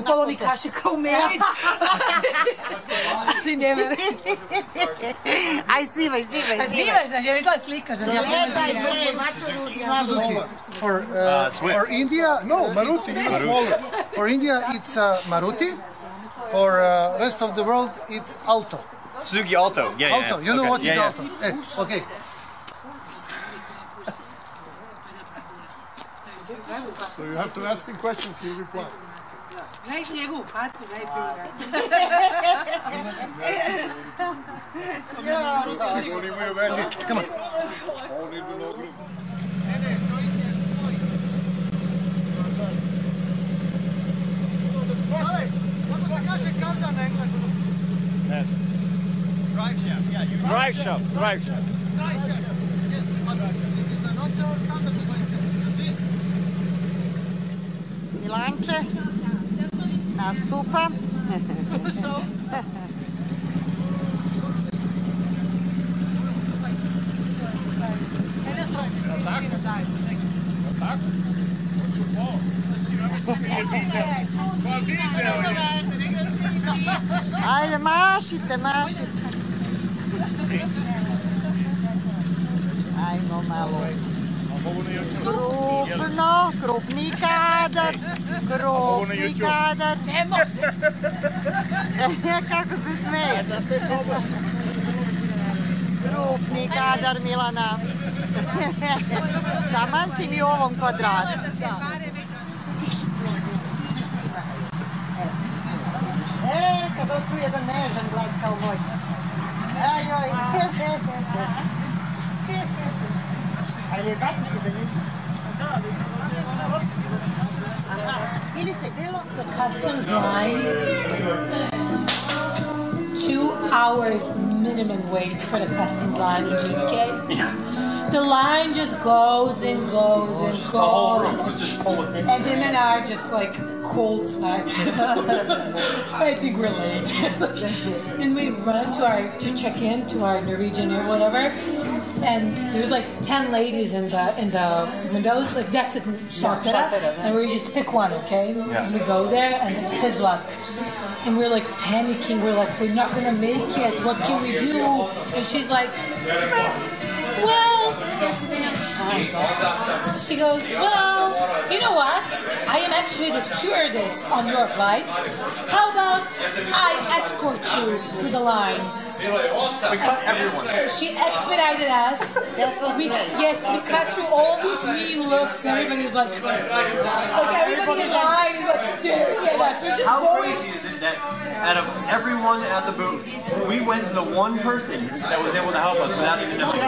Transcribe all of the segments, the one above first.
upalo mi kaše kao med. Ali nema. Aj, snimaj. Snimaš, znaš, ja vidjela slika. For India, no, Maruti, even smaller. For India, it's Maruti. For rest of the world, it's Alto. Suzuki Alto, yeah. Alto, you know what is Alto? Okay. So you have to ask him questions, he'll reply. Gledaš njegovu facu, gledaj druga. Oni imaju velike. Come on. Oni idu na ogrom. Kako se kaže kardan na engleskom? Drive shaft, yeah. Drive shaft. Yes, but this is not the standard drive shaft. You see? Milanče nastupa. Ajde, mašite. Ajmo malo. Krupni kadar. Ne može. Kako se smeje. Krupni kadar, Milana. Taman si mi u ovom kvadratu. Kad očuje jedan nežan glas kao moj. Ajoj. Ali baciš se da njih? Ilice, delo? The customs line, 2 hours minimum wait for the customs line in JFK. Yeah. The line just goes and goes and The whole room goes. was just full of people. And him and I are just like cold sweat. I think we're late. And we run to check in to our Norwegian or whatever. And there's like 10 ladies in the windows, like that's it, and we just pick one, okay? Yeah. And we go there, and it's his luck. And we're like panicking. We're like, we're not gonna make it. What can we do? And she's like, well, she goes, well, you know what? I am actually the stewardess on your flight. How about I escort you through the line? We cut everyone. She expedited us. We cut through all these mean looks, and everybody's like everybody in line is like staring at us. We're just How going. crazy is it that out of everyone at the booth, we went to the one person that was able to help us without even knowing.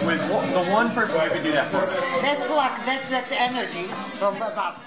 With the one person who could do that for us. That's luck, that's that energy from above.